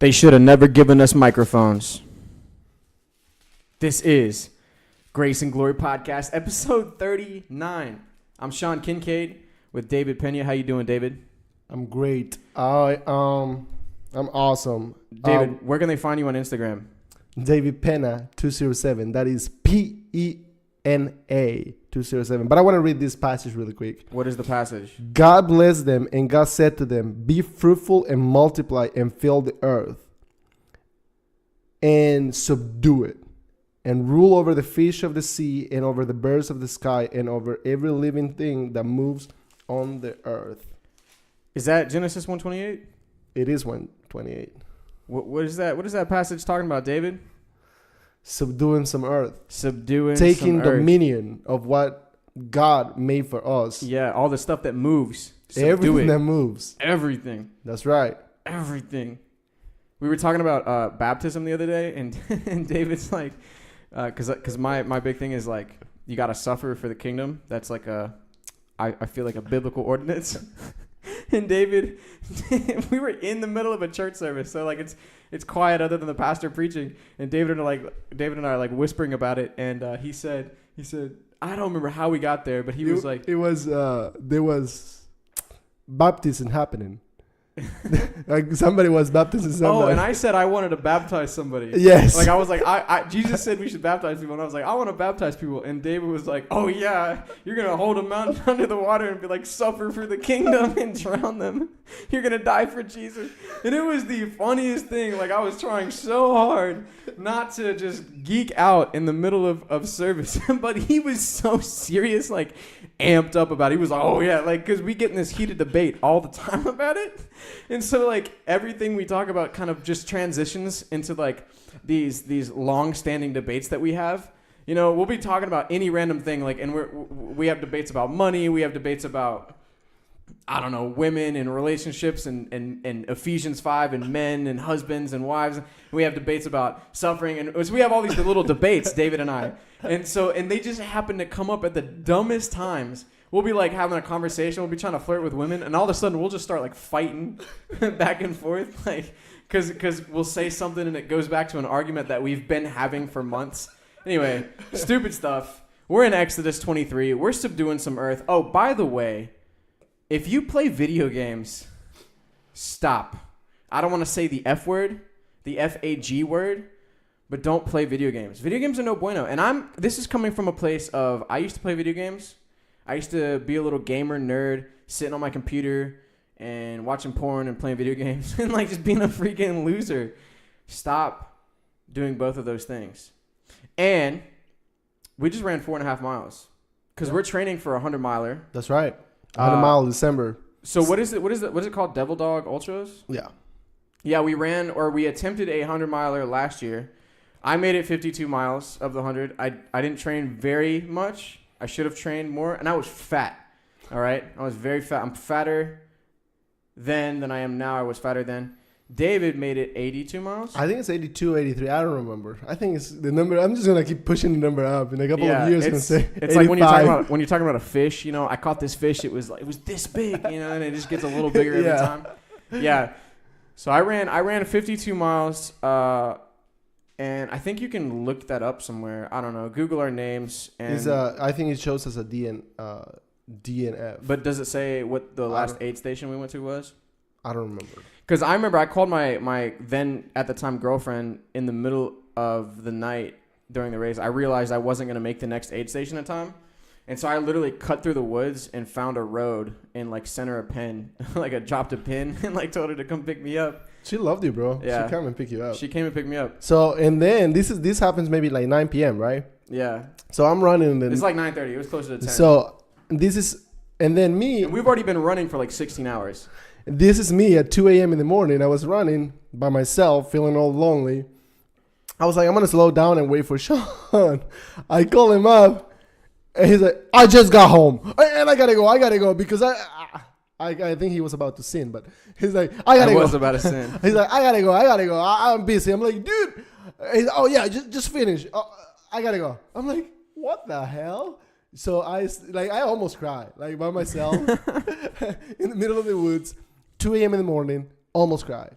They should have never given us microphones. This is Grace and Glory Podcast, episode 39. I'm Sean Kincaid with David Pena. How you doing, David? I'm great. I'm awesome. David, where can they find you on Instagram? David Pena 207. That is Pena 207. But I want to read this passage really quick. What is the passage? God blessed them, and God said to them, "Be fruitful and multiply and fill the earth and subdue it, and rule over the fish of the sea and over the birds of the sky and over every living thing that moves on the earth." Is that Genesis 1:28? It is 1:28. What is that? What is that passage talking about, David? Subduing some earth. some Taking earth. dominion of what God made for us. Yeah, all the stuff that moves. Everything that moves. Everything. That's right. Everything. We were talking about baptism the other day, and and David's like, because my big thing is like, you got to suffer for the kingdom. That's like I feel like a biblical ordinance. And David, we were in the middle of a church service, so like it's quiet other than the pastor preaching, and David and I are like whispering about it, and he said I don't remember how we got there, but he was like, there was baptism happening. Like somebody was baptizing somebody. Oh, and I said I wanted to baptize somebody. Yes. Like I was like, Jesus said we should baptize people, and I was like, I want to baptize people. And David was like, oh yeah, you're gonna hold them out under the water and be like, suffer for the kingdom and drown them. You're gonna die for Jesus. And it was the funniest thing. Like I was trying so hard not to just geek out in the middle of service, but he was so serious, like amped up about it. He was like, oh yeah, like because we get in this heated debate all the time about it. And so like everything we talk about kind of just transitions into like these long-standing debates that we have. You know, we'll be talking about any random thing, like, and we have debates about money, we have debates about, I don't know, women and relationships and Ephesians 5 and men and husbands and wives. We have debates about suffering, and so we have all these little debates, David and I. And they just happen to come up at the dumbest times. We'll be like having a conversation. We'll be trying to flirt with women, and all of a sudden we'll just start like fighting back and forth, like because we'll say something and it goes back to an argument that we've been having for months. Anyway, stupid stuff. We're in Exodus 23. We're subduing some earth. Oh, by the way, if you play video games, stop. I don't want to say the F word, the FAG word, but don't play video games. Video games are no bueno. And this is coming from a place of, I used to play video games. I used to be a little gamer nerd, sitting on my computer and watching porn and playing video games and like just being a freaking loser. Stop doing both of those things. And we just ran 4.5 miles because we're training for a 100-miler. That's right. 100-mile December. So what is it? What is it called? Devil Dog Ultras? Yeah. Yeah, we attempted a 100-miler last year. I made it 52 miles of the 100. I didn't train very much. I should have trained more, and I was fat. All right? I was very fat. I'm fatter then than I am now. I was fatter then. David made it 82 miles. I think it's 82, 83. I don't remember. I think it's the number. I'm just going to keep pushing the number up. In a couple of years, it's going to say it's 85. Like when you're talking about a fish, you know, I caught this fish. It was this big, you know, and it just gets a little bigger every time. Yeah. So I ran 52 miles, and I think you can look that up somewhere. I don't know. Google our names. And I think it shows us a DNF. But does it say what the last aid station we went to was? I don't remember. Because I remember I called my then at the time girlfriend in the middle of the night during the race. I realized I wasn't going to make the next aid station in time. And so I literally cut through the woods and found a road and like sent her a pin, like I dropped a pin and like told her to come pick me up. She loved you, bro. Yeah. She came and picked you up. She came and picked me up. So, and then this happens maybe like 9 p.m., right? Yeah. So I'm running. It's like 9:30. It was closer to 10. So this is, and then me. And we've already been running for like 16 hours. This is me at 2 a.m. in the morning. I was running by myself, feeling all lonely. I was like, I'm going to slow down and wait for Sean. I call him up, and he's like, I just got home. And I got to go, because I think he was about to sin, but he's like, I got to go. I was about to sin. He's like, I got to go. I'm busy. I'm like, dude. He's, oh, yeah, just finish. I got to go. I'm like, what the hell? So I almost cried, like by myself in the middle of the woods. 2 a.m. in the morning, almost cried.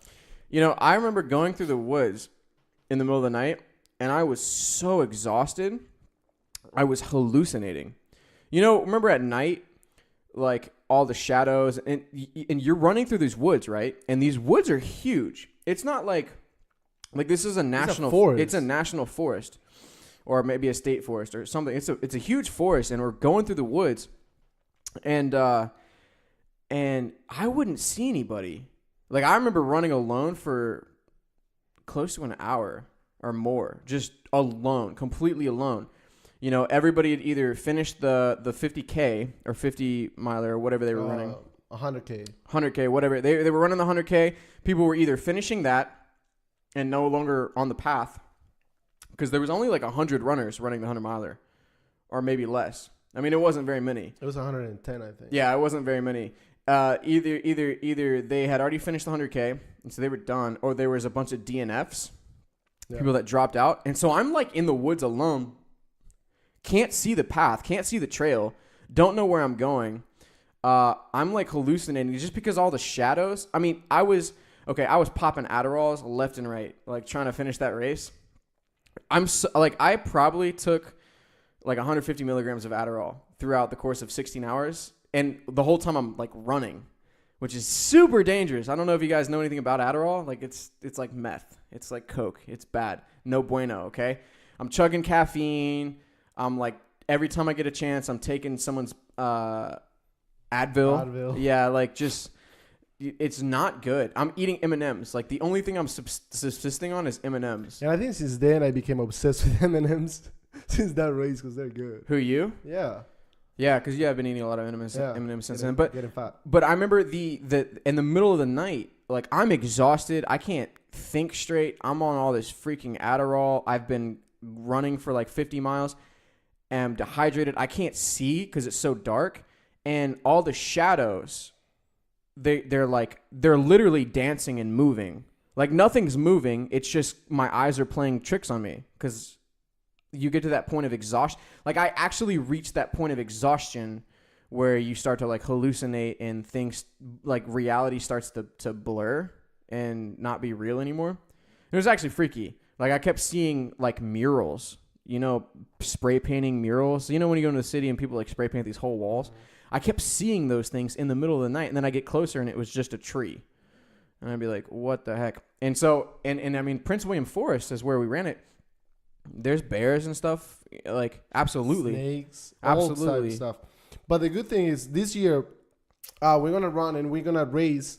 You know, I remember going through the woods in the middle of the night, and I was so exhausted. I was hallucinating. You know, remember at night, like all the shadows, and you're running through these woods, right? And these woods are huge. It's not like this is a national forest. It's a national forest, or maybe a state forest or something. It's a huge forest, and we're going through the woods, and I wouldn't see anybody. Like, I remember running alone for close to an hour or more, just alone, completely alone. You know, everybody had either finished the 50K or 50 miler or whatever they were running. 100K. 100K, whatever. They were running the 100K. People were either finishing that and no longer on the path, because there was only like 100 runners running the 100 miler, or maybe less. I mean, it wasn't very many. It was 110, I think. Yeah, it wasn't very many. Either they had already finished the 100K, and so they were done, or there was a bunch of DNFs, people that dropped out. And so I'm like in the woods alone, can't see the path, can't see the trail, don't know where I'm going. I'm like hallucinating just because all the shadows. I mean, I was popping Adderalls left and right, like trying to finish that race. I probably took like 150 milligrams of Adderall throughout the course of 16 hours. And the whole time I'm like running, which is super dangerous. I don't know if you guys know anything about Adderall. Like it's like meth. It's like coke. It's bad. No bueno, okay? I'm chugging caffeine. I'm like, every time I get a chance, I'm taking someone's Advil. Yeah, like just, it's not good. I'm eating M&Ms. Like the only thing I'm subsisting on is M&Ms. And I think since then I became obsessed with M&Ms since that race, because they're good. Who, you? Yeah. Yeah, because you have been eating a lot of M&Ms since then. But getting fat. But I remember the in the middle of the night, like I'm exhausted. I can't think straight. I'm on all this freaking Adderall. I've been running for like 50 miles. I'm dehydrated. I can't see because it's so dark. And all the shadows, they're literally dancing and moving. Like nothing's moving. It's just my eyes are playing tricks on me, because you get to that point of exhaustion. Like I actually reached that point of exhaustion where you start to like hallucinate and things, like reality starts to blur and not be real anymore. It was actually freaky. Like I kept seeing like murals, you know, spray painting murals. You know, when you go into the city and people like spray paint these whole walls, I kept seeing those things in the middle of the night, and then I get closer and it was just a tree. And I'd be like, what the heck? And so, and I mean, Prince William Forest is where we ran it. There's bears and stuff, like absolutely, snakes, absolutely, all stuff. But the good thing is, this year we're gonna run and we're gonna raise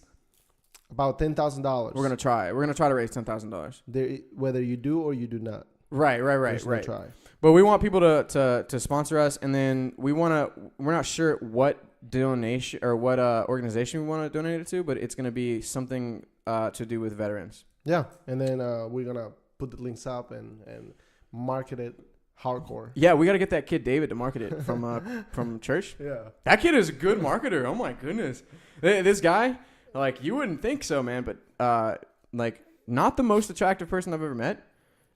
about $10,000. We're gonna try to raise $10,000. Whether you do or you do not. Right. Try. But we want people to sponsor us, and then we're not sure what donation or what organization we want to donate it to, but it's gonna be something to do with veterans. Yeah, and then we're gonna put the links up and market it hardcore. Yeah, we got to get that kid David to market it from church. Yeah. That kid is a good marketer. Oh my goodness. This guy, like, you wouldn't think so, man, but like not the most attractive person I've ever met.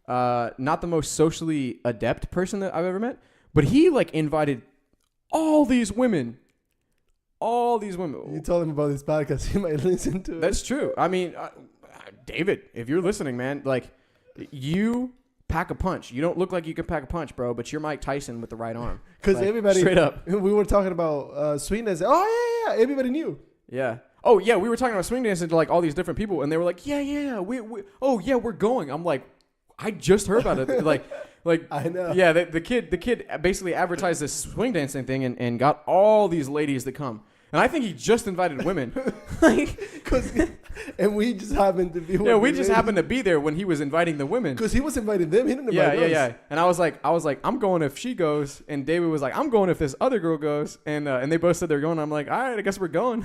Not the most socially adept person that I've ever met, but he like invited all these women. You told him about this podcast, he might listen to it. That's true. I mean, David, if you're listening, man, like, you pack a punch. You don't look like you can pack a punch, bro, but you're Mike Tyson with the right arm. Because like, everybody, straight up, we were talking about swing dance. Oh yeah, everybody knew. Yeah. Oh yeah, we were talking about swing dancing to like all these different people, and they were like, yeah, we're going. I'm like, I just heard about it. like I know. Yeah, the kid basically advertised this swing dancing thing and got all these ladies to come. And I think he just invited women. And we just happened to be. Yeah, we just happened to be there when he was inviting the women. Because he was inviting them. He didn't invite us. Yeah. And I was like, I'm going if she goes. And David was like, I'm going if this other girl goes. And they both said they're going. I'm like, all right, I guess we're going.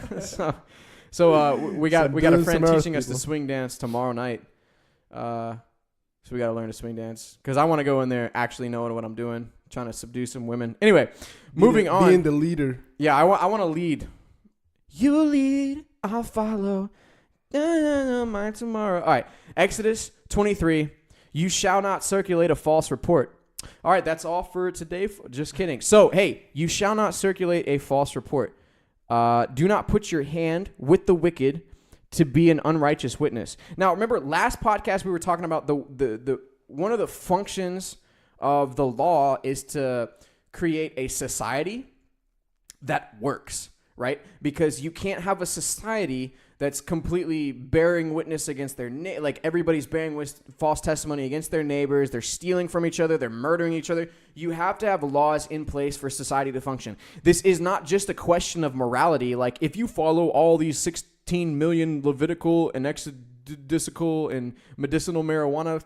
so we got a friend teaching us to swing dance tomorrow night. So we got to learn to swing dance. Because I want to go in there actually knowing what I'm doing. Trying to subdue some women. Anyway, moving on. Being the leader. Yeah, I want to lead. You lead, I'll follow. My tomorrow. All right, Exodus 23. You shall not circulate a false report. All right, that's all for today. Just kidding. So, hey, you shall not circulate a false report. Do not put your hand with the wicked to be an unrighteous witness. Now, remember last podcast we were talking about the one of the functions of the law is to create a society that works, right? Because you can't have a society that's completely bearing witness against their like everybody's bearing false testimony against their neighbors. They're stealing from each other. They're murdering each other. You have to have laws in place for society to function. This is not just a question of morality. Like if you follow all these 16 million Levitical and exodicical and medicinal marijuana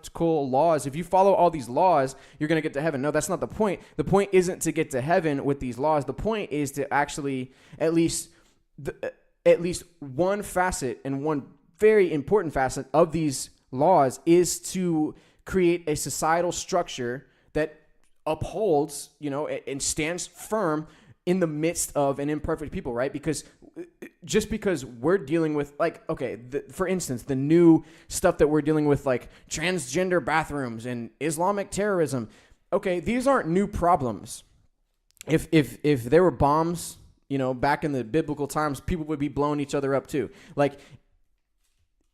laws, if you follow all these laws, you're going to get to heaven. No, that's not the point. The point isn't to get to heaven with these laws. The point is to actually at least one facet and one very important facet of these laws is to create a societal structure that upholds, and stands firm in the midst of an imperfect people, right? Because just because we're dealing with for instance, the new stuff that we're dealing with, like transgender bathrooms and Islamic terrorism. Okay, these aren't new problems. If there were bombs, back in the biblical times, people would be blowing each other up too. Like,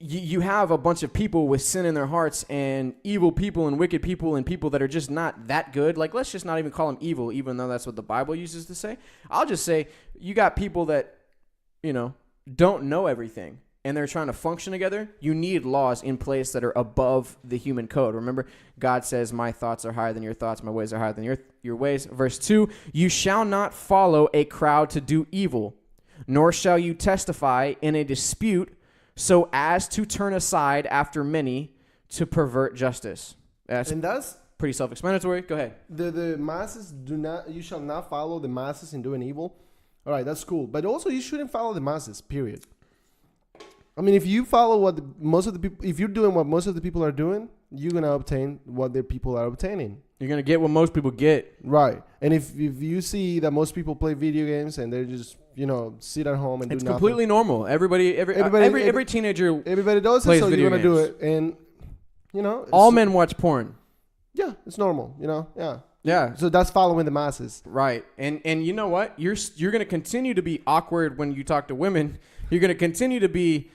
you have a bunch of people with sin in their hearts and evil people and wicked people and people that are just not that good. Like, let's just not even call them evil, even though that's what the Bible uses to say. I'll just say you got people that, don't know everything and they're trying to function together. You need laws in place that are above the human code. Remember, God says, my thoughts are higher than your thoughts. My ways are higher than your ways. Verse 2, you shall not follow a crowd to do evil, nor shall you testify in a dispute so as to turn aside after many to pervert justice. That's pretty self-explanatory. Go ahead. The masses you shall not follow the masses in doing evil. All right, that's cool. But also you shouldn't follow the masses, period. I mean, if you follow if you're doing what most of the people are doing, you're going to obtain what the people are obtaining. You're going to get what most people get. Right. And if you see that most people play video games and they're just, sit at home and do nothing. It's completely normal. Every teenager everybody does it, so you're going to do it. And, all men watch porn. Yeah, it's normal, yeah. Yeah. So that's following the masses. Right. And you know what? You're going to continue to be awkward when you talk to women. You're going to continue to be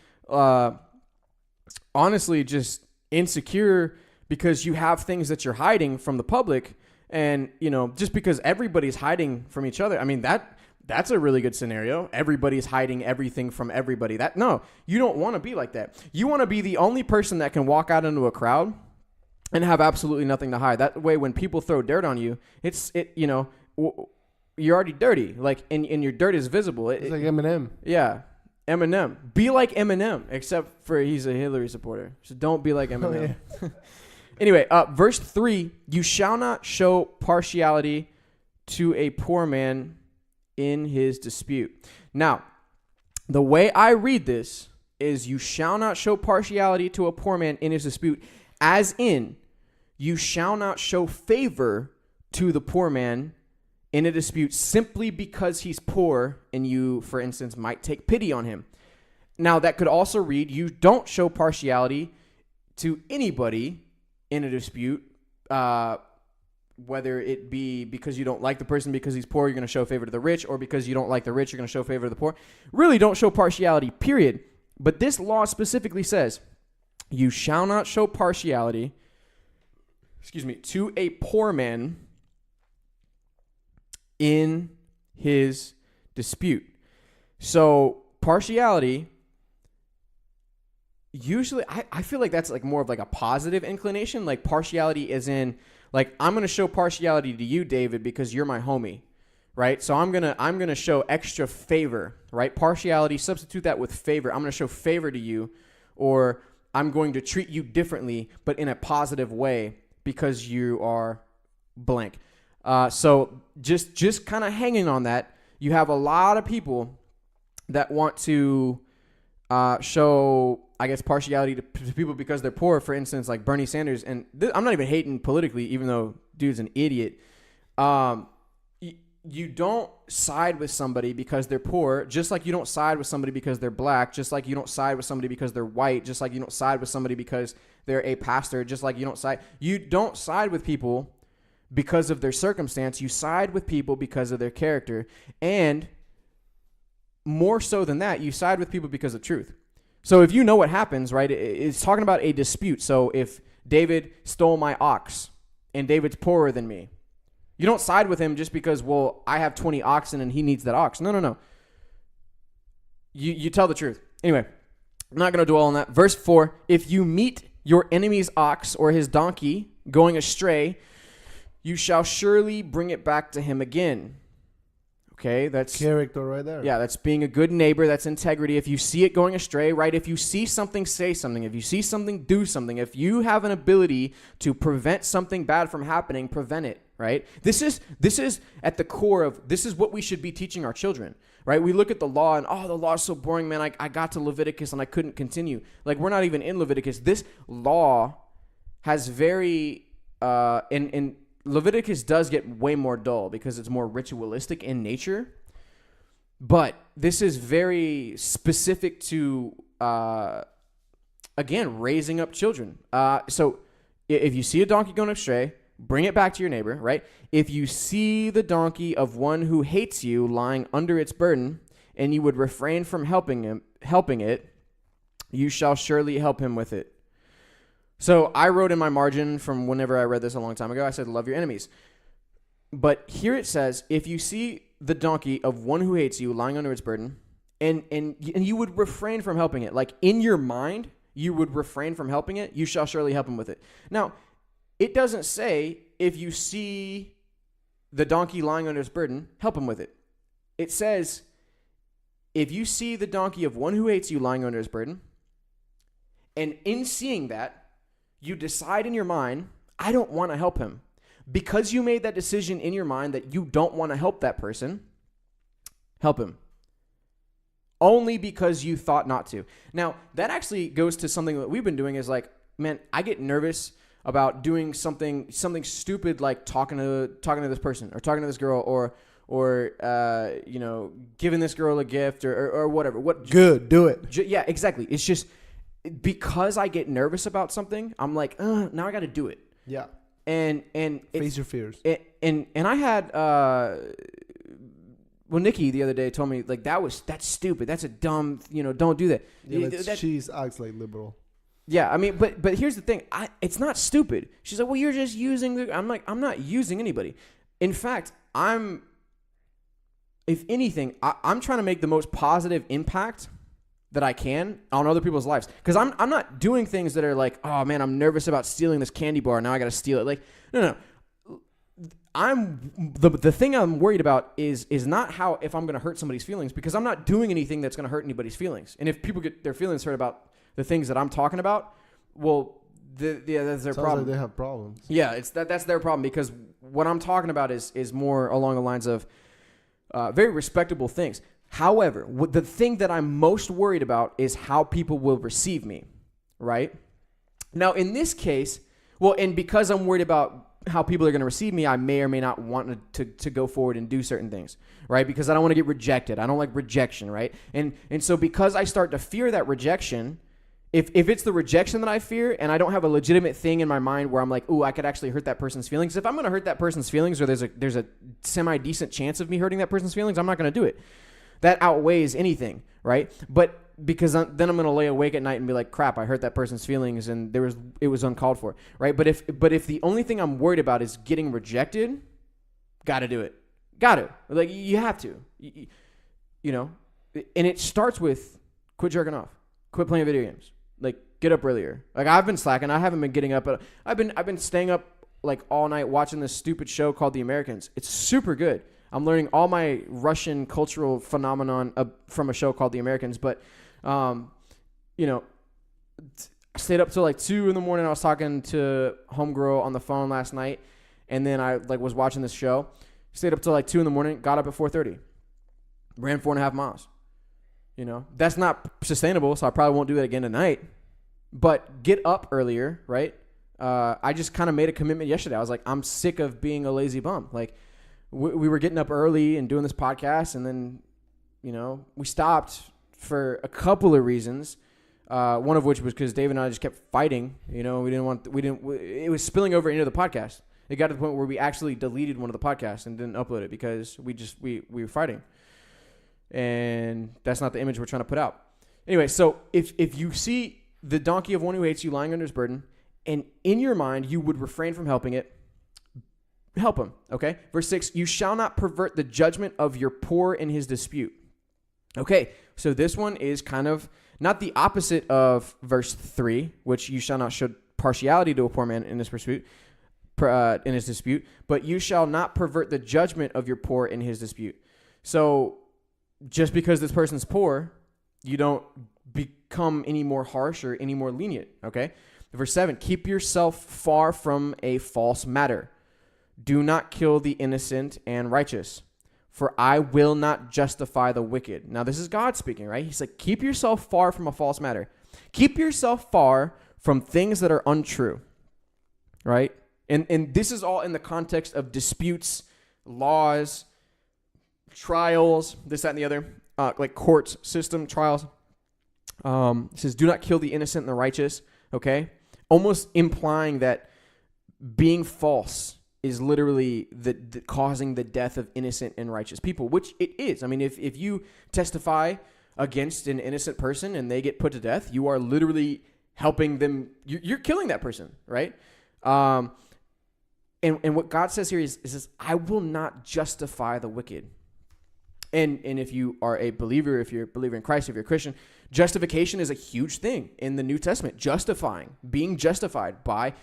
honestly just insecure because you have things that you're hiding from the public. And, just because everybody's hiding from each other, I mean, that's a really good scenario. Everybody's hiding everything from everybody. No, you don't want to be like that. You want to be the only person that can walk out into a crowd and have absolutely nothing to hide. That way, when people throw dirt on you, you're already dirty. Like, and your dirt is visible. It's like Eminem. Yeah. Eminem. Be like Eminem, except for he's a Hillary supporter. So don't be like Eminem. Oh, yeah. Anyway, verse 3, you shall not show partiality to a poor man in his dispute. Now, the way I read this is you shall not show partiality to a poor man in his dispute, as in you shall not show favor to the poor man in a dispute simply because he's poor and you, for instance, might take pity on him. Now, that could also read, you don't show partiality to anybody in a dispute, whether it be because you don't like the person because he's poor, you're going to show favor to the rich, or because you don't like the rich, you're going to show favor to the poor. Really don't show partiality, period. But this law specifically says, you shall not show partiality, to a poor man in his dispute. So partiality, usually I feel like that's like more of like a positive inclination. Like partiality is in like, I'm going to show partiality to you, David, because you're my homie, right? So I'm going to show extra favor, right? Partiality, substitute that with favor. I'm going to show favor to you, or I'm going to treat you differently, but in a positive way because you are blank. So just kind of hanging on that, you have a lot of people that want to show, I guess, partiality to people because they're poor. For instance, like Bernie Sanders, and I'm not even hating politically, even though dude's an idiot. You don't side with somebody because they're poor, just like you don't side with somebody because they're black, just like you don't side with somebody because they're white, just like you don't side with somebody because they're a pastor, just like you don't side with people because of their circumstance. You side with people because of their character, and more so than that, you side with people because of truth. So if you know what happens, right, it's talking about a dispute. So if David stole my ox and David's poorer than me, you don't side with him just because, well, I have 20 oxen and he needs that ox. No. You tell the truth. Anyway, I'm not going to dwell on that. Verse 4, if you meet your enemy's ox or his donkey going astray, you shall surely bring it back to him again. Okay, that's character right there. Yeah, that's being a good neighbor. That's integrity. If you see it going astray, right? If you see something, say something. If you see something, do something. If you have an ability to prevent something bad from happening, prevent it, right? This is at the core of, this is what we should be teaching our children, right? We look at the law and, the law is so boring, man. I got to Leviticus and I couldn't continue. Like, we're not even in Leviticus. This law has very, and Leviticus does get way more dull because it's more ritualistic in nature. But this is very specific to, again, raising up children. So if you see a donkey going astray, bring it back to your neighbor, right? If you see the donkey of one who hates you lying under its burden, and you would refrain from helping it, you shall surely help him with it. So I wrote in my margin from whenever I read this a long time ago, I said, love your enemies. But here it says, if you see the donkey of one who hates you lying under its burden, and you would refrain from helping it, like in your mind, you would refrain from helping it, you shall surely help him with it. Now, it doesn't say if you see the donkey lying under its burden, help him with it. It says, if you see the donkey of one who hates you lying under his burden, and in seeing that, you decide in your mind, I don't want to help him. Because you made that decision in your mind that you don't want to help that person, help him. Only because you thought not to. Now, that actually goes to something that we've been doing is like, man, I get nervous about doing something stupid like talking to this person or talking to this girl or giving this girl a gift or whatever. Good, do it. Yeah, exactly. It's just because I get nervous about something, I'm like, now I got to do it. Yeah. And face your fears. And I had Nikki the other day told me like that's stupid. That's a dumb, don't do that. Yeah, she's acts like liberal. Yeah, I mean, but here's the thing. It's not stupid. She's like, well, you're just using I'm like, I'm not using anybody. In fact, if anything, I'm trying to make the most positive impact that I can on other people's lives. Because I'm not doing things that are like, oh man, I'm nervous about stealing this candy bar. Now I got to steal it. Like, no. The thing I'm worried about is not how, if I'm going to hurt somebody's feelings, because I'm not doing anything that's going to hurt anybody's feelings. And if people get their feelings hurt about the things that I'm talking about, well, that's their Sounds problem. Like they have problems. Yeah, that's their problem, because what I'm talking about is more along the lines of very respectable things. However, the thing that I'm most worried about is how people will receive me, right? Now, in this case, and because I'm worried about how people are going to receive me, I may or may not want to go forward and do certain things, right? Because I don't want to get rejected. I don't like rejection, right? And so because I start to fear that rejection, if it's the rejection that I fear and I don't have a legitimate thing in my mind where I'm like, ooh, I could actually hurt that person's feelings. If I'm going to hurt that person's feelings, or there's a semi-decent chance of me hurting that person's feelings, I'm not going to do it. That outweighs anything, right? But because then I'm going to lay awake at night and be like, crap, I hurt that person's feelings and it was uncalled for, right? But if the only thing I'm worried about is getting rejected, got to do it. Got to. Like, you have to. And it starts with quit jerking off. Quit playing video games. Like, get up earlier. Like, I've been slacking. I haven't been getting up. I've been staying up like all night watching this stupid show called The Americans. It's super good. I'm learning all my Russian cultural phenomenon from a show called The Americans. But, I stayed up till like 2 a.m. I was talking to homegirl on the phone last night. And then I was watching this show. Stayed up till like 2 a.m. Got up at 4:30. Ran 4.5 miles. That's not sustainable. So I probably won't do that again tonight. But get up earlier, right? I just kind of made a commitment yesterday. I was like, I'm sick of being a lazy bum. Like, we were getting up early and doing this podcast, and then, we stopped for a couple of reasons. One of which was because Dave and I just kept fighting. It was spilling over into the podcast. It got to the point where we actually deleted one of the podcasts and didn't upload it because we were fighting. And that's not the image we're trying to put out. Anyway, so if you see the donkey of one who hates you lying under his burden, and in your mind you would refrain from helping it, help him, okay? Verse 6, you shall not pervert the judgment of your poor in his dispute. Okay, so this one is kind of not the opposite of verse 3, which you shall not show partiality to a poor man in his dispute, but you shall not pervert the judgment of your poor in his dispute. So just because this person's poor, you don't become any more harsh or any more lenient, okay? Verse 7, keep yourself far from a false matter. Do not kill the innocent and righteous, for I will not justify the wicked. Now, this is God speaking, right? He's like, keep yourself far from a false matter. Keep yourself far from things that are untrue, right? And this is all in the context of disputes, laws, trials, this, that, and the other, like court system trials. It says, do not kill the innocent and the righteous, okay? Almost implying that being false is literally the causing the death of innocent and righteous people, which it is. I mean, if you testify against an innocent person and they get put to death, you are literally helping them. You're killing that person, right? And what God says here is I will not justify the wicked. And if you are a believer, if you're a believer in Christ, if you're a Christian, justification is a huge thing in the New Testament. Justifying, being justified by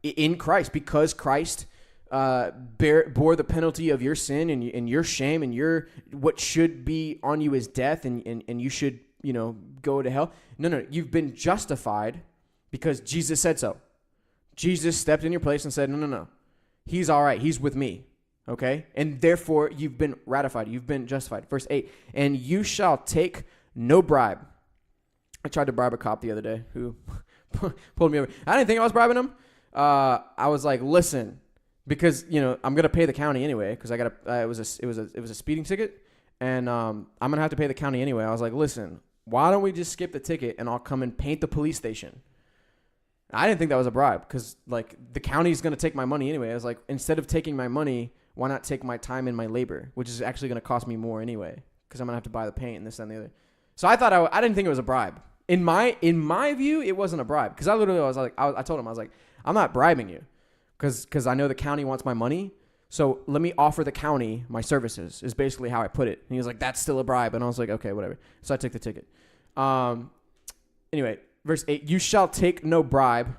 in Christ, because Christ bore the penalty of your sin and your shame and your what should be on you is death and you should go to hell. No, you've been justified because Jesus said so. Jesus stepped in your place and said, no, he's all right, he's with me. Okay? And therefore, you've been ratified. You've been justified. Verse 8, and you shall take no bribe. I tried to bribe a cop the other day who pulled me over. I didn't think I was bribing him. I was like, listen, because, I'm going to pay the county anyway, because I got it was a speeding ticket, and I'm going to have to pay the county anyway. I was like, listen, why don't we just skip the ticket and I'll come and paint the police station? I didn't think that was a bribe because, the county's going to take my money anyway. I was like, instead of taking my money, why not take my time and my labor, which is actually going to cost me more anyway because I'm going to have to buy the paint and this and the other. So I thought I didn't think it was a bribe. In my view, it wasn't a bribe because I told him, I was like, I'm not bribing you because I know the county wants my money. So let me offer the county my services is basically how I put it. And he was like, that's still a bribe. And I was like, okay, whatever. So I took the ticket. Anyway, verse 8, you shall take no bribe,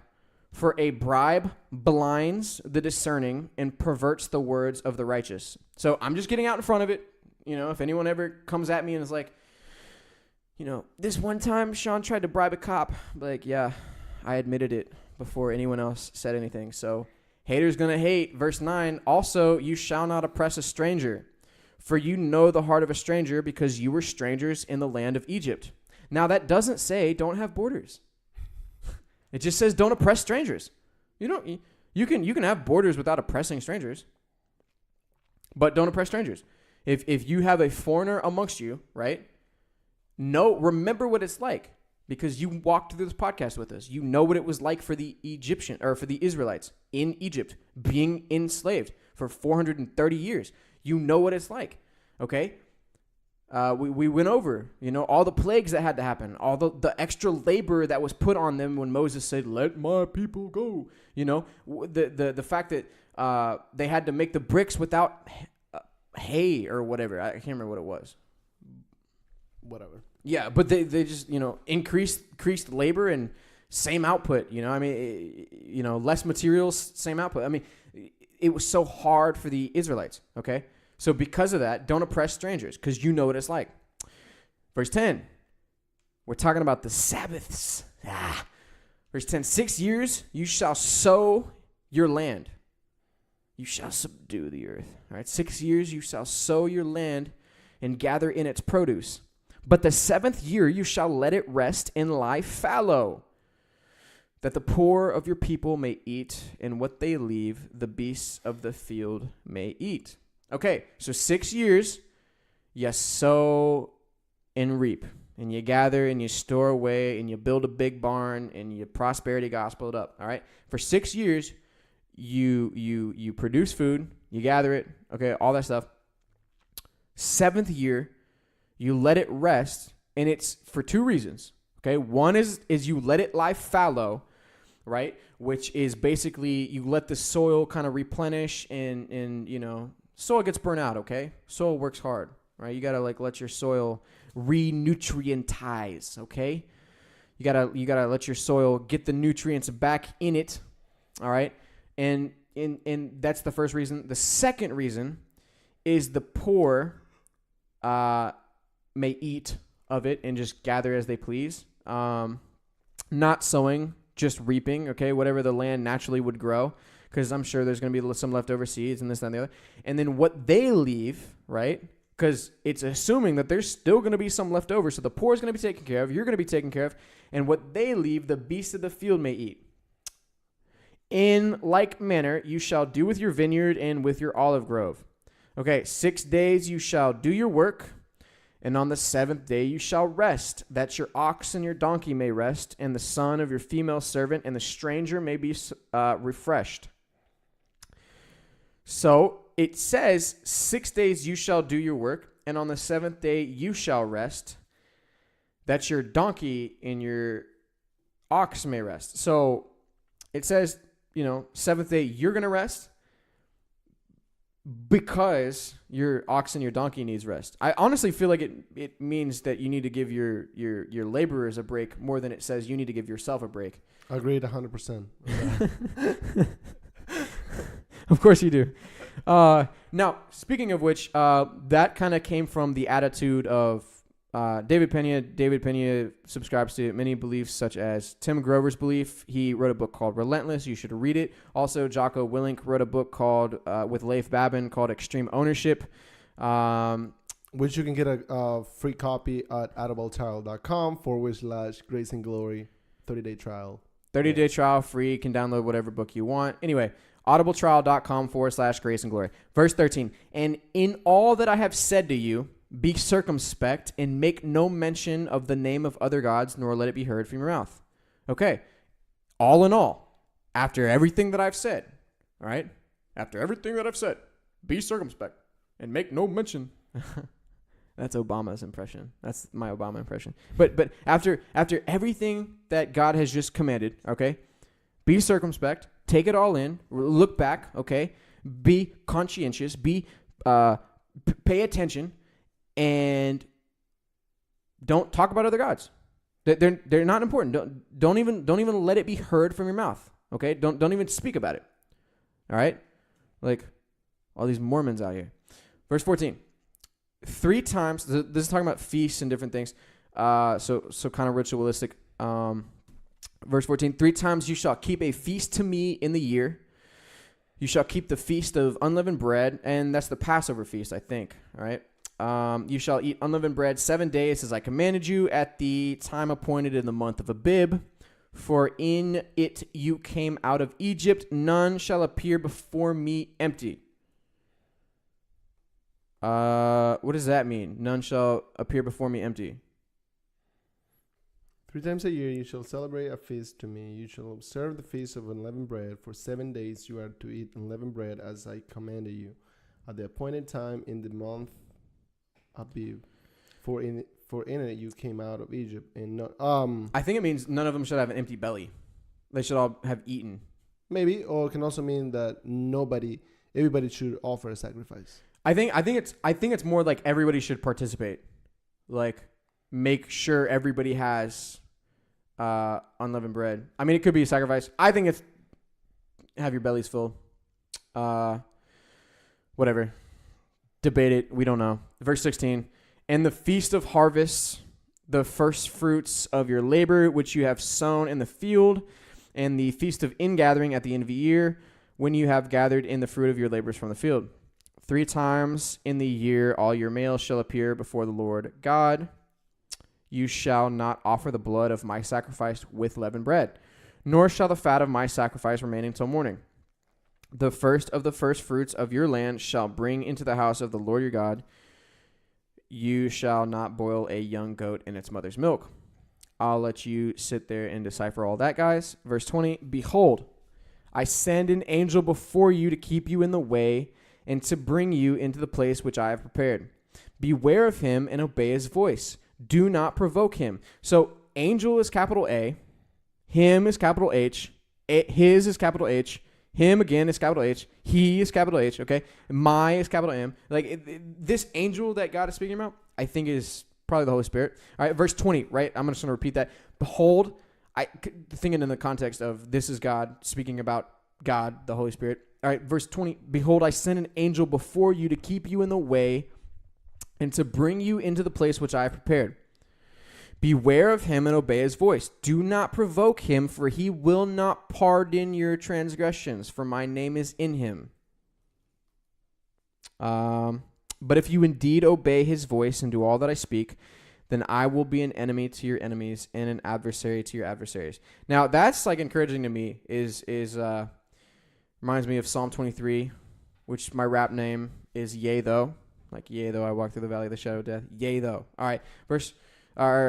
for a bribe blinds the discerning and perverts the words of the righteous. So I'm just getting out in front of it. If anyone ever comes at me and is like, this one time Sean tried to bribe a cop, like, yeah, I admitted it before anyone else said anything. So haters gonna hate. Verse 9, also you shall not oppress a stranger, for you know the heart of a stranger because you were strangers in the land of Egypt. Now that doesn't say don't have borders. It just says don't oppress strangers. You can have borders without oppressing strangers, but don't oppress strangers. If you have a foreigner amongst you, right? Remember what it's like because you walked through this podcast with us. You know what it was like for the Israelites in Egypt being enslaved for 430 years. You know what it's like, okay? We went over, all the plagues that had to happen, all the extra labor that was put on them when Moses said, let my people go. The fact that they had to make the bricks without hay or whatever. I can't remember what it was. Whatever. Yeah, but they just, increased labor and same output, less materials, same output. I mean, it was so hard for the Israelites, okay? So because of that, don't oppress strangers because you know what it's like. Verse 10, we're talking about the Sabbaths. Verse 10, 6 years you shall sow your land. You shall subdue the earth. All right, 6 years you shall sow your land and gather in its produce. But the 7th year you shall let it rest and lie fallow, that the poor of your people may eat, and what they leave the beasts of the field may eat. Okay, so 6 years, you sow and reap, and you gather and you store away, and you build a big barn, and you prosperity gospel it up. All right, for 6 years, you produce food, you gather it, okay, all that stuff. 7th year, you let it rest And it's for two reasons. Okay. One is you let it lie fallow, right? Which is basically you let the soil kind of replenish and soil gets burnt out. Okay. Soil works hard, right? You got to let your soil re-nutrientize. Okay. You gotta let your soil get the nutrients back in it. All right. And that's the first reason. The second reason is the poor may eat of it and just gather as they please. Not sowing, just reaping, okay, whatever the land naturally would grow, because I'm sure there's going to be some leftover seeds and this, that, and the other. And then what they leave, right, because it's assuming that there's still going to be some left over. So the poor is going to be taken care of, you're going to be taken care of, and what they leave, the beasts of the field may eat. In like manner, you shall do with your vineyard and with your olive grove. Okay, 6 days you shall do your work, and on the seventh day you shall rest, that your ox and your donkey may rest, and the son of your female servant and the stranger may be refreshed. So it says 6 days you shall do your work, and on the seventh day you shall rest, that your donkey and your ox may rest. So it says, seventh day you're going to rest because your ox and your donkey needs rest. I honestly feel like it means that you need to give your laborers a break more than it says you need to give yourself a break. Agreed 100%. Of course you do. Now, speaking of which, that kind of came from the attitude of David Pena. David Pena subscribes to many beliefs, such as Tim Grover's belief. He wrote a book called Relentless. You should read it. Also, Jocko Willink wrote a book called with Leif Babin called Extreme Ownership, which you can get a free copy at audibletrial.com/Grace and Glory 30-day trial. 30-day trial free. You can download whatever book you want. Anyway, audibletrial.com/Grace and Glory. Verse 13. And in all that I have said to you, be circumspect and make no mention of the name of other gods, nor let it be heard from your mouth. Okay. All in all, after everything that I've said, all right? After everything that I've said, be circumspect and make no mention. That's Obama's impression. That's my Obama impression. But after everything that God has just commanded, okay? Be circumspect, take it all in, look back, okay? Be conscientious, pay attention. And don't talk about other gods. They're not important. Don't even let it be heard from your mouth. Okay? Don't even speak about it. All right? Like all these Mormons out here. Verse 14. 3 times. This is talking about feasts and different things. So kind of ritualistic. Verse 14. 3 times you shall keep a feast to me in the year. You shall keep the feast of unleavened bread, and that's the Passover feast, I think. All right. You shall eat unleavened bread 7 days as I commanded you at the time appointed in the month of Abib. For in it you came out of Egypt. None shall appear before me empty. What does that mean? None shall appear before me empty. 3 times a year you shall celebrate a feast to me. You shall observe the feast of unleavened bread. For 7 days you are to eat unleavened bread as I commanded you. At the appointed time in the month Abib, for in it you came out of Egypt, and not. I think it means none of them should have an empty belly. They should all have eaten. Maybe, or it can also mean that everybody should offer a sacrifice. I think it's more like everybody should participate. Like, make sure everybody has unleavened bread. I mean, it could be a sacrifice. I think it's have your bellies full. Whatever. Debate it. We don't know. Verse 16. And the feast of harvests, the first fruits of your labor, which you have sown in the field, and the feast of ingathering at the end of the year, when you have gathered in the fruit of your labors from the field. 3 times in the year all your males shall appear before the Lord God. You shall not offer the blood of my sacrifice with leavened bread, nor shall the fat of my sacrifice remain until morning. The first of the first fruits of your land shall bring into the house of the Lord your God. You shall not boil a young goat in its mother's milk. I'll let you sit there and decipher all that, guys. Verse 20, behold, I send an angel before you to keep you in the way and to bring you into the place which I have prepared. Beware of him and obey his voice. Do not provoke him. So angel is capital A, him is capital H, his is capital H, him again is capital H, he is capital H, okay? My is capital M. Like this angel that God is speaking about, I think is probably the Holy Spirit. All right, verse 20, right? I'm just going to repeat that. Behold, thinking in the context of this is God speaking about God, the Holy Spirit. All right, verse 20, behold, I send an angel before you to keep you in the way and to bring you into the place which I have prepared. Beware of him and obey his voice. Do not provoke him, for he will not pardon your transgressions, for my name is in him. But if you indeed obey his voice and do all that I speak, then I will be an enemy to your enemies and an adversary to your adversaries. Now, that's like encouraging to me, reminds me of Psalm 23, which my rap name is Yea Though. Like, yea though I walk through the valley of the shadow of death. Yea though. All right,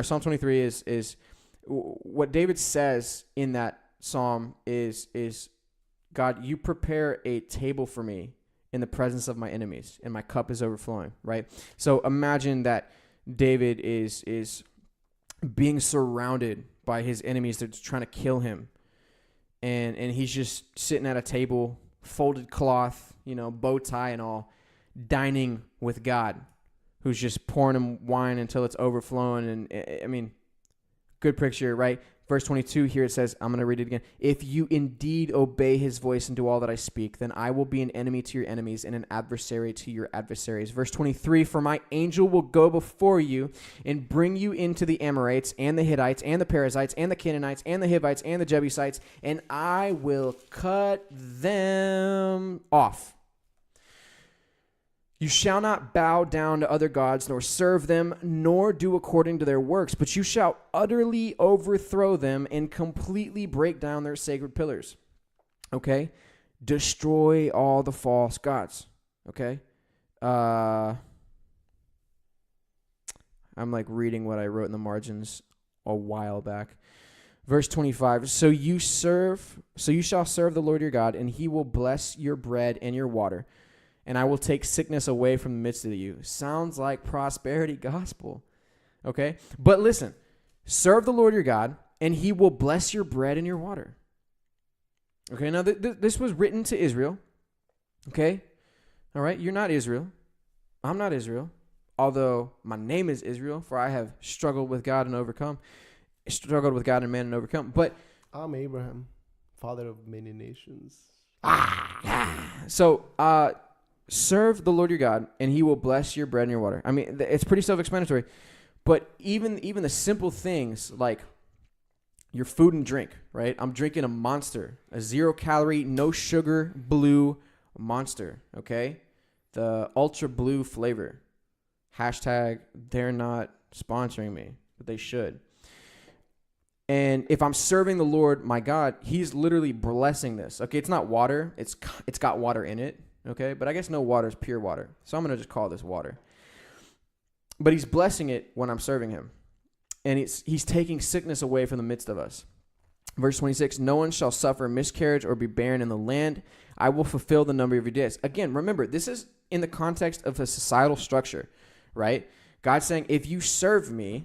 Psalm 23 is what David says in that psalm is God, you prepare a table for me in the presence of my enemies, and my cup is overflowing, right? So imagine that David is being surrounded by his enemies that's trying to kill him, and he's just sitting at a table, folded cloth, bow tie and all, dining with God, who's just pouring him wine until it's overflowing. And I mean, good picture, right? Verse 22 here, it says, I'm going to read it again. If you indeed obey his voice and do all that I speak, then I will be an enemy to your enemies and an adversary to your adversaries. Verse 23, for my angel will go before you and bring you into the Amorites and the Hittites and the Perizzites and the Canaanites and the Hivites and the Jebusites, and I will cut them off. You shall not bow down to other gods, nor serve them, nor do according to their works, but you shall utterly overthrow them and completely break down their sacred pillars. Okay? Destroy all the false gods. Okay? I'm like reading what I wrote in the margins a while back. Verse 25, so you shall serve the Lord your God, and he will bless your bread and your water, and I will take sickness away from the midst of you. Sounds like prosperity gospel, okay? But listen, serve the Lord your God, and he will bless your bread and your water. Okay, now this was written to Israel, okay? All right, you're not Israel. I'm not Israel, although my name is Israel, for I have struggled with God and overcome. Struggled with God and man and overcome. But I'm Abraham, father of many nations. So, serve the Lord your God, and he will bless your bread and your water. I mean, it's pretty self-explanatory. But even the simple things like your food and drink, right? I'm drinking a Monster, a 0-calorie, no sugar, blue Monster, okay? The ultra blue flavor. Hashtag, they're not sponsoring me, but they should. And if I'm serving the Lord, my God, he's literally blessing this. Okay, it's not water. It's got water in it. Okay, but I guess no water is pure water. So I'm going to just call this water. But he's blessing it when I'm serving him. And he's taking sickness away from the midst of us. Verse 26, no one shall suffer miscarriage or be barren in the land. I will fulfill the number of your days. Again, remember, this is in the context of a societal structure, right? God's saying, if you serve me,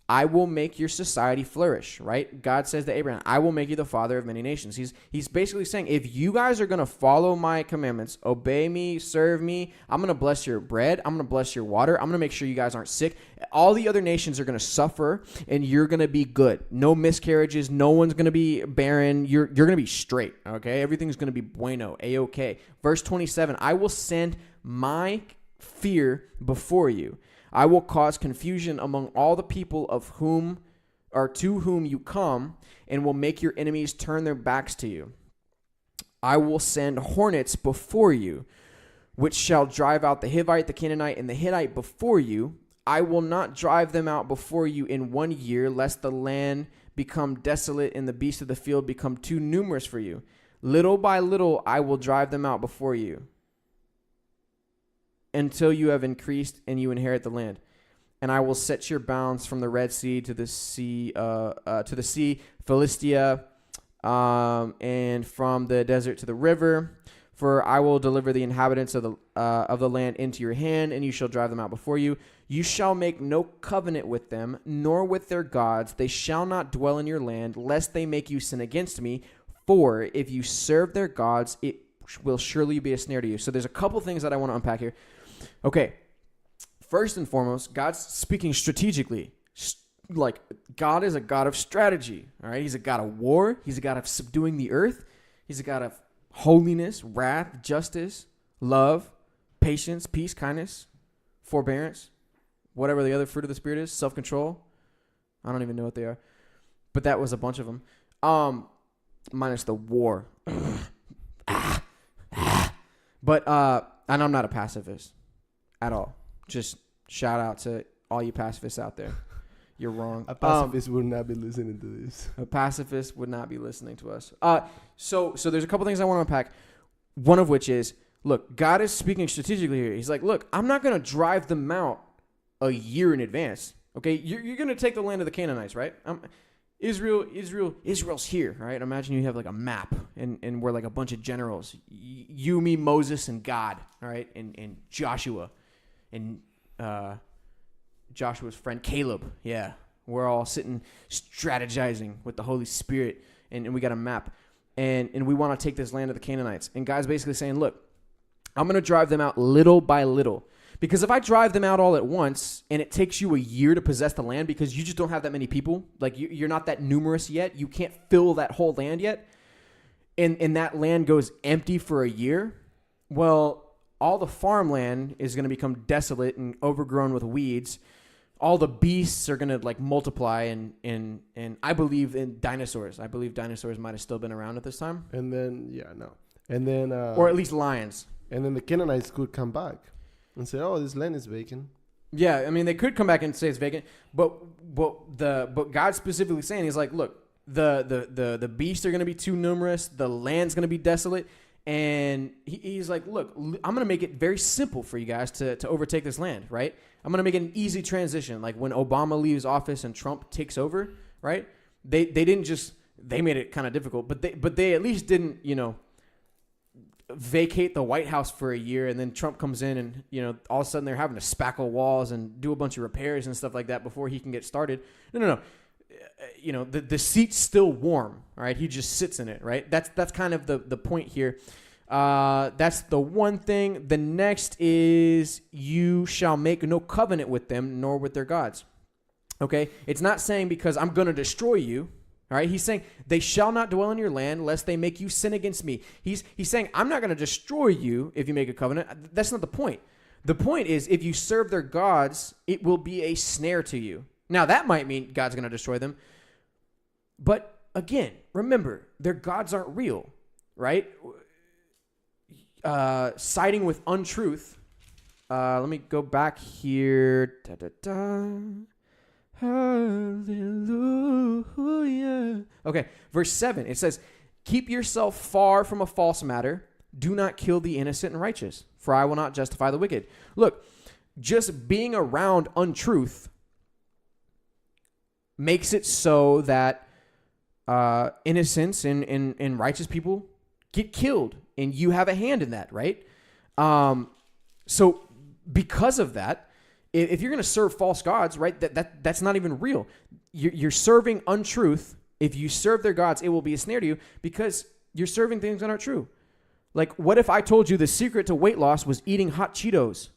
I will make your society flourish, right? God says to Abraham, I will make you the father of many nations. He's basically saying, if you guys are going to follow my commandments, obey me, serve me, I'm going to bless your bread, I'm going to bless your water, I'm going to make sure you guys aren't sick. All the other nations are going to suffer, and you're going to be good. No miscarriages, no one's going to be barren. You're going to be straight, okay? Everything's going to be bueno, A-okay. Verse 27, I will send my fear before you. I will cause confusion among all the people of whom or to whom you come, and will make your enemies turn their backs to you. I will send hornets before you, which shall drive out the Hivite, the Canaanite, and the Hittite before you. I will not drive them out before you in 1 year, lest the land become desolate and the beasts of the field become too numerous for you. Little by little I will drive them out before you, until you have increased and you inherit the land. And I will set your bounds from the Red Sea to the sea, Philistia, and from the desert to the river. For I will deliver the inhabitants of the land into your hand, and you shall drive them out before you. You shall make no covenant with them, nor with their gods. They shall not dwell in your land, lest they make you sin against me. For if you serve their gods, it will surely be a snare to you. So there's a couple things that I want to unpack here. Okay, first and foremost, God's speaking strategically. Like, God is a God of strategy, all right? He's a God of war. He's a God of subduing the earth. He's a God of holiness, wrath, justice, love, patience, peace, kindness, forbearance, whatever the other fruit of the Spirit is, self-control. I don't even know what they are. But that was a bunch of them. Minus the war. But, and I'm not a pacifist at all. Just shout out to all you pacifists out there. You're wrong. A pacifist would not be listening to this. A pacifist would not be listening to us. So there's a couple things I want to unpack. One of which is, look, God is speaking strategically here. He's like, look, I'm not going to drive them out a year in advance. Okay, you're going to take the land of the Canaanites, right? Israel's here, right? Imagine you have like a map, and we're like a bunch of generals. You, me, Moses, and God, all right? And Joshua, and Joshua's friend Caleb. Yeah, we're all sitting strategizing with the Holy Spirit, and we got a map, and we want to take this land of the Canaanites. And God's basically saying, look, I'm going to drive them out little by little. Because if I drive them out all at once and it takes you a year to possess the land because you just don't have that many people, like you're not that numerous yet, you can't fill that whole land yet, and that land goes empty for a year, well, all the farmland is going to become desolate and overgrown with weeds. All the beasts are going to like multiply, and I believe in dinosaurs. I believe dinosaurs might have still been around at this time. And then, And then... or at least lions. And then the Canaanites could come back and say, "Oh, this land is vacant." Yeah, I mean, they could come back and say it's vacant, but God's specifically saying, he's like, look, the beasts are going to be too numerous, the land's going to be desolate, and he's like, look, I'm going to make it very simple for you guys to overtake this land, right? I'm going to make it an easy transition, like when Obama leaves office and Trump takes over, right? They didn't just, they made it kind of difficult, but they at least didn't, vacate the White House for a year, and then Trump comes in, and all of a sudden they're having to spackle walls and do a bunch of repairs and stuff like that before he can get started. No. The seat's still warm. All right, he just sits in it. Right. That's kind of the point here. That's the one thing. The next is you shall make no covenant with them, nor with their gods. Okay, it's not saying because I'm going to destroy you. All right, he's saying they shall not dwell in your land lest they make you sin against me. He's saying I'm not going to destroy you if you make a covenant. That's not the point. The point is if you serve their gods, it will be a snare to you. Now, that might mean God's going to destroy them. But again, remember, their gods aren't real, right? Siding with untruth. Let me go back here. Hallelujah. Okay, verse 7, it says, keep yourself far from a false matter. Do not kill the innocent and righteous, for I will not justify the wicked. Look, just being around untruth makes it so that innocents and righteous people get killed, and you have a hand in that, right? So because of that, if you're going to serve false gods, right, that's not even real. You're serving untruth. If you serve their gods, it will be a snare to you because you're serving things that aren't true. Like, what if I told you the secret to weight loss was eating hot Cheetos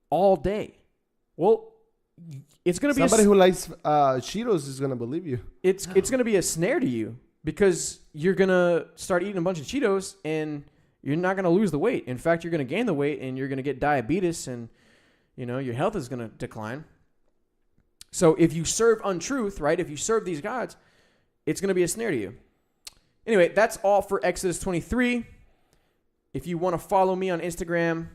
all day? Well, it's going to be somebody who likes Cheetos is going to believe you. It's going to be a snare to you because you're going to start eating a bunch of Cheetos and you're not going to lose the weight. In fact, you're going to gain the weight and you're going to get diabetes and your health is going to decline. So if you serve untruth, right, if you serve these gods, it's going to be a snare to you. Anyway, that's all for Exodus 23. If you want to follow me on Instagram,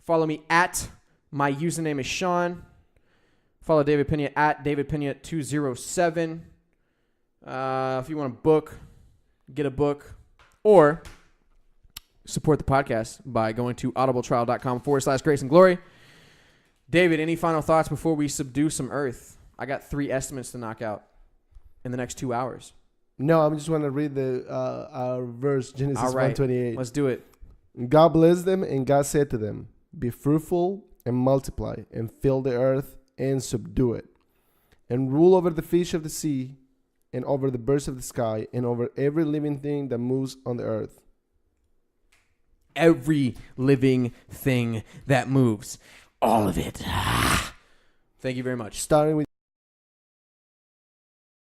follow me at, my username is Sean. Follow David Pena at David Pena 207. If you want a book, get a book, or support the podcast by going to audibletrial.com/grace and glory. David, any final thoughts before we subdue some earth? I got 3 estimates to knock out in the next 2 hours. No, I just want to read the our verse, Genesis 1:28. Let's do it. God blessed them, and God said to them, be fruitful and multiply, and fill the earth and subdue it, and rule over the fish of the sea, and over the birds of the sky, and over every living thing that moves on the earth. Every living thing that moves. All of it. Thank you very much. Starting with